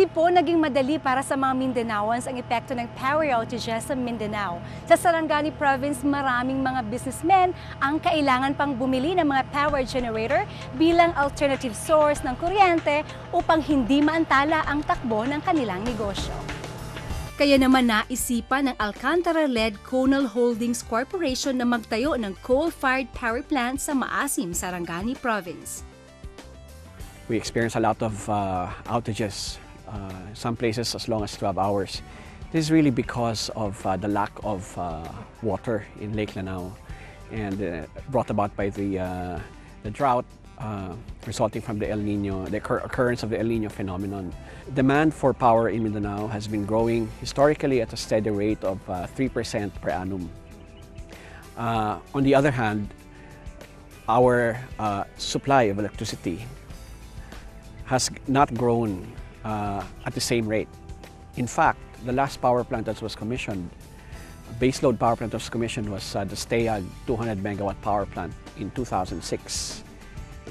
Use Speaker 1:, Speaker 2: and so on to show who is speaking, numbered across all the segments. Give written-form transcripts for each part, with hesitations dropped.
Speaker 1: Hindi po naging madali para sa mga Mindanaoans ang epekto ng power outages sa Mindanao. Sa Sarangani Province, maraming mga businessmen ang kailangan pang bumili ng mga power generator bilang alternative source ng kuryente upang hindi maantala ang takbo ng kanilang negosyo. Kaya naman naisipan ng Alcantara-led Conal Holdings Corporation na magtayo ng coal-fired power plant sa Maasim, Sarangani Province.
Speaker 2: We experience a lot of outages, some places as long as 12 hours. This is really because of the lack of water in Lake Lanao and brought about by the drought resulting from the El Nino, the occurrence of the El Nino phenomenon. Demand for power in Mindanao has been growing historically at a steady rate of 3% per annum. On the other hand, our supply of electricity has not grown at the same rate. In fact, the last power plant that was commissioned, baseload power plant that was commissioned was the Stayag 200 megawatt power plant in 2006.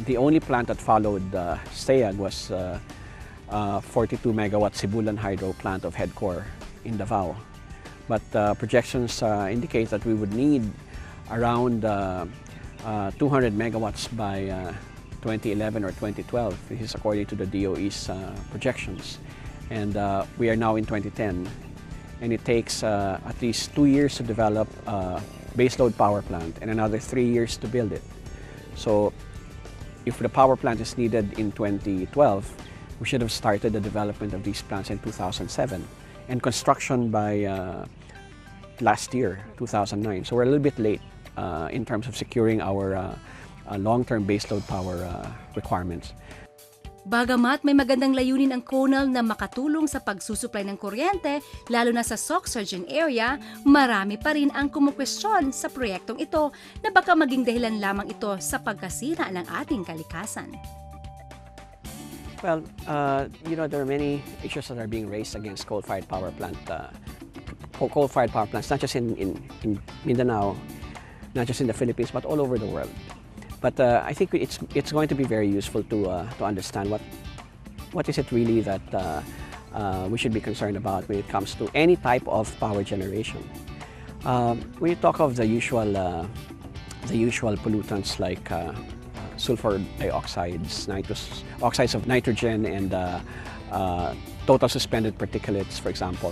Speaker 2: The only plant that followed Stayag was 42 megawatt Sibulan hydro plant of Headcore in Davao. But projections indicate that we would need around 200 megawatts by 2011 or 2012. This is according to the DOE's projections. And we are now in 2010. And it takes at least 2 years to develop a baseload power plant and another 3 years to build it. So if the power plant is needed in 2012, we should have started the development of these plants in 2007 and construction by last year, 2009. So we're a little bit late in terms of securing our long-term baseload power requirements.
Speaker 1: Bagamat may magandang layunin ang Conal na makatulong sa pagsusupply ng kuryente, lalo na sa Soc-Surgeon area, marami pa rin ang kumukwestiyon sa proyektong ito na baka maging dahilan lamang ito sa pagkasira ng ating kalikasan.
Speaker 2: Well, there are many issues that are being raised against coal-fired power plants, not just in Mindanao, not just in the Philippines, but all over the world. But I think it's going to be very useful to understand what is it really that we should be concerned about when it comes to any type of power generation. When you talk of the usual pollutants like sulfur dioxides, oxides of nitrogen, and total suspended particulates, for example,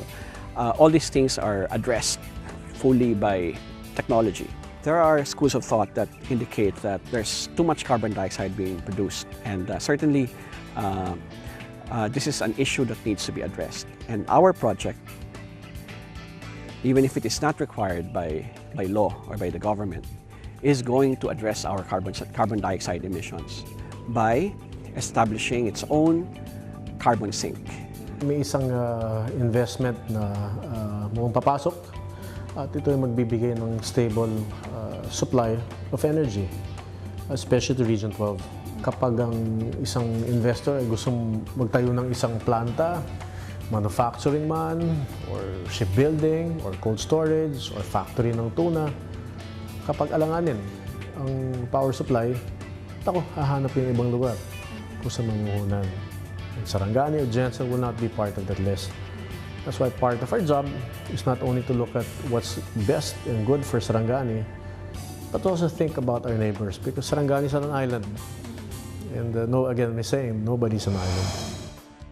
Speaker 2: all these things are addressed fully by technology. There are schools of thought that indicate that there's too much carbon dioxide being produced, and certainly this is an issue that needs to be addressed. And our project, even if it is not required by law or by the government, is going to address our carbon dioxide emissions by establishing its own carbon sink.
Speaker 3: May isang investment na mukhang papasok at ito ay magbibigay ng stable supply of energy, especially to Region 12. Kapag ang isang investor ay gustong magtayo ng isang planta, manufacturing man, or shipbuilding, or cold storage, or factory ng tuna, kapag alanganin ang power supply, hahanap yung ibang lugar kung saan mamuhunan. Sarangani or Jensen will not be part of that list. That's why part of our job is not only to look at what's best and good for Sarangani, but also think about our neighbors, because Sarangani is on an island. And again, I'm saying, nobody's an island.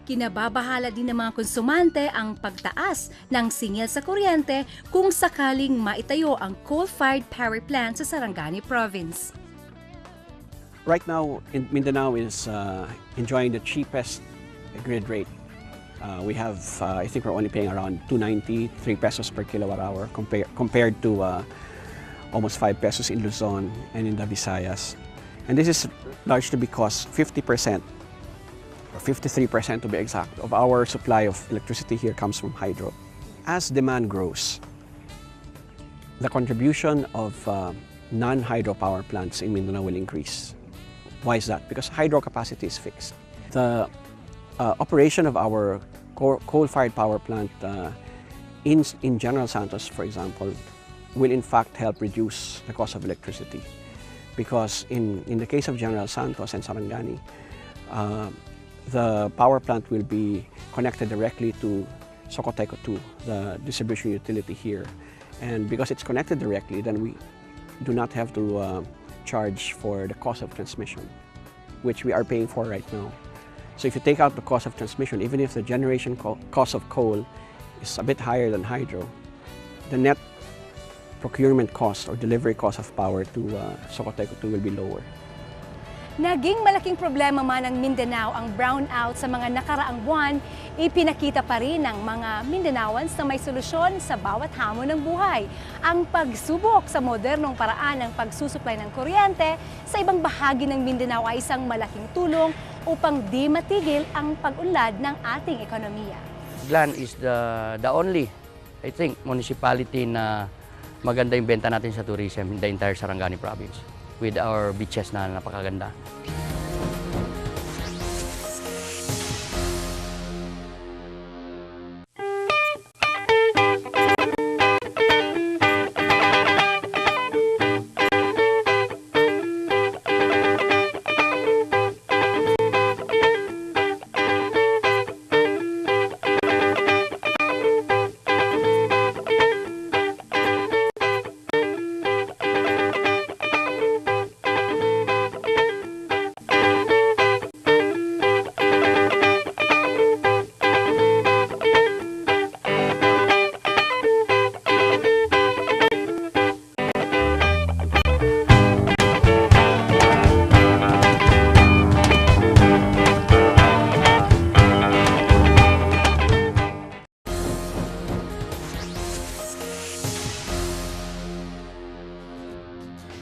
Speaker 1: Kinababahala din ng mga konsumante ang pagtaas ng singil sa kuryente kung sakaling maitayo ang coal-fired power plant sa Sarangani Province.
Speaker 2: Right now, Mindanao is enjoying the cheapest grid rate. We have, I think we're only paying around 2.90, 3 pesos per kilowatt hour compared to almost 5 pesos in Luzon and in the Visayas. And this is largely because 50%, or 53% to be exact, of our supply of electricity here comes from hydro. As demand grows, the contribution of non-hydro power plants in Mindanao will increase. Why is that? Because hydro capacity is fixed. The operation of our coal-fired power plant in General Santos, for example, will in fact help reduce the cost of electricity. Because in the case of General Santos and Sarangani, the power plant will be connected directly to Socoteco 2, the distribution utility here. And because it's connected directly, then we do not have to charge for the cost of transmission, which we are paying for right now. So if you take out the cost of transmission, even if the generation cost of coal is a bit higher than hydro, the net procurement cost or delivery cost of power to Socoteco 2 will be lower.
Speaker 1: Naging malaking problema man ng Mindanao ang brownout sa mga nakaraang buwan, ipinakita pa rin ng mga Mindanaoans na may solusyon sa bawat hamon ng buhay. Ang pagsubok sa modernong paraan ng pagsusupply ng kuryente sa ibang bahagi ng Mindanao ay isang malaking tulong upang di matigil ang pag-unlad ng ating ekonomiya.
Speaker 4: Glan is the only, I think, municipality na maganda yung benta natin sa tourism in the entire Sarangani province with our beaches na napakaganda.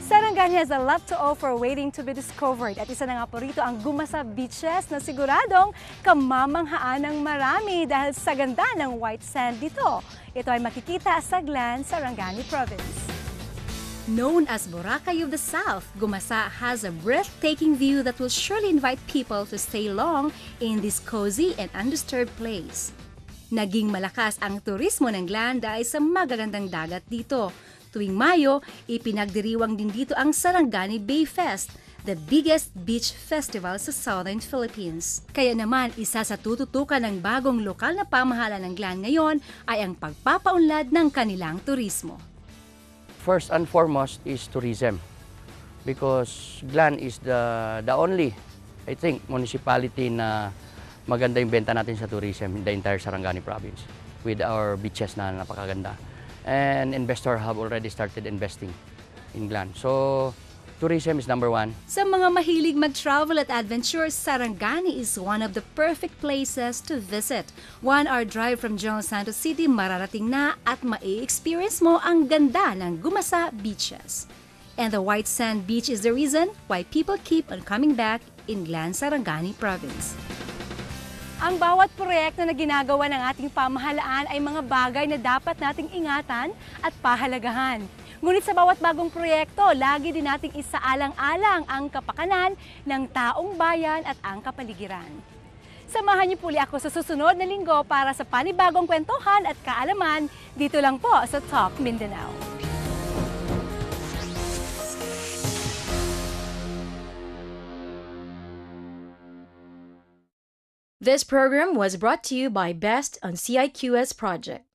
Speaker 1: Sarangani has a lot to offer waiting to be discovered at isa na nga po rito ang Gumasa Beaches na siguradong kamamanghaan ng marami dahil sa ganda ng white sand dito. Ito ay makikita sa Glan, Sarangani Province. Known as Boracay of the South, Gumasa has a breathtaking view that will surely invite people to stay long in this cozy and undisturbed place. Naging malakas ang turismo ng Glan dahil sa magagandang dagat dito. Tuwing Mayo, ipinagdiriwang din dito ang Sarangani Bay Fest, the biggest beach festival sa Southern Philippines. Kaya naman, isa sa tututukan ng bagong lokal na pamahalaan ng Glan ngayon ay ang pagpapaunlad ng kanilang turismo.
Speaker 4: First and foremost is tourism because Glan is the only, I think, municipality na maganda yung benta natin sa tourism in the entire Sarangani province with our beaches na napakaganda. And investors have already started investing in Glan. So, tourism is number one.
Speaker 1: Sa mga mahilig mag-travel at adventure, Sarangani is one of the perfect places to visit. 1-hour drive from General Santos City, mararating na at mai-experience mo ang ganda ng Gumasa Beaches. And the white sand beach is the reason why people keep on coming back in Glan, Sarangani Province. Ang bawat proyekto na ginagawa ng ating pamahalaan ay mga bagay na dapat nating ingatan at pahalagahan. Ngunit sa bawat bagong proyekto, lagi din nating isaalang-alang ang kapakanan ng taong bayan at ang kapaligiran. Samahan niyo puli ako sa susunod na linggo para sa panibagong kwentuhan at kaalaman dito lang po sa Talk Mindanao. This program was brought to you by Best on CIQS Project.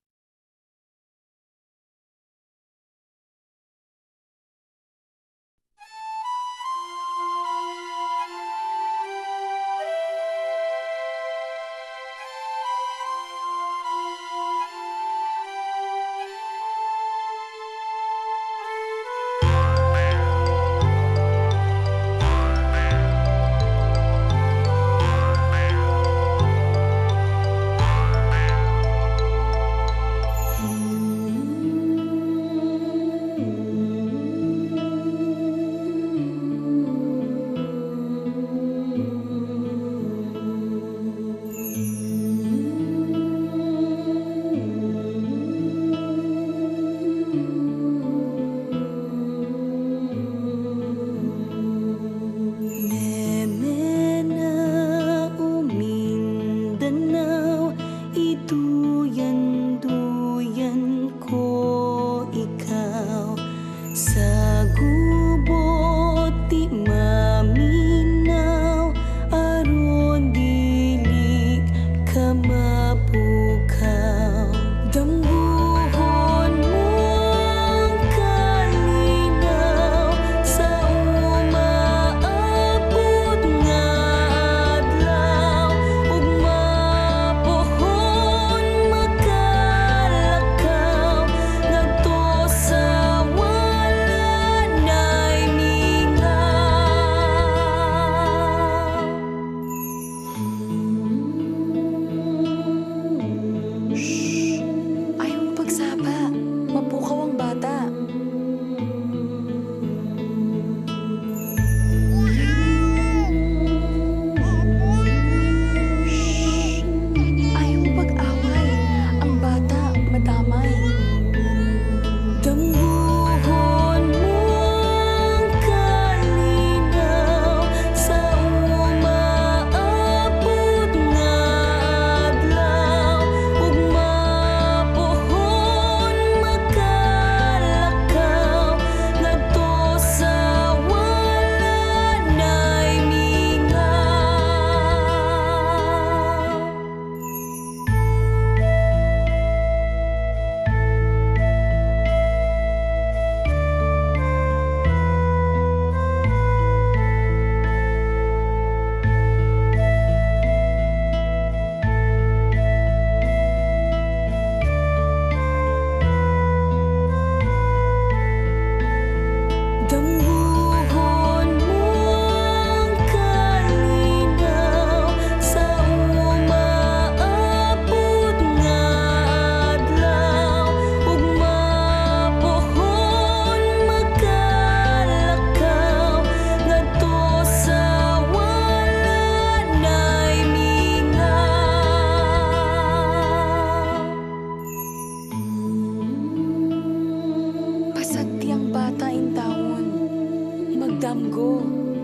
Speaker 5: damgo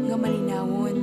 Speaker 5: nga malinawon.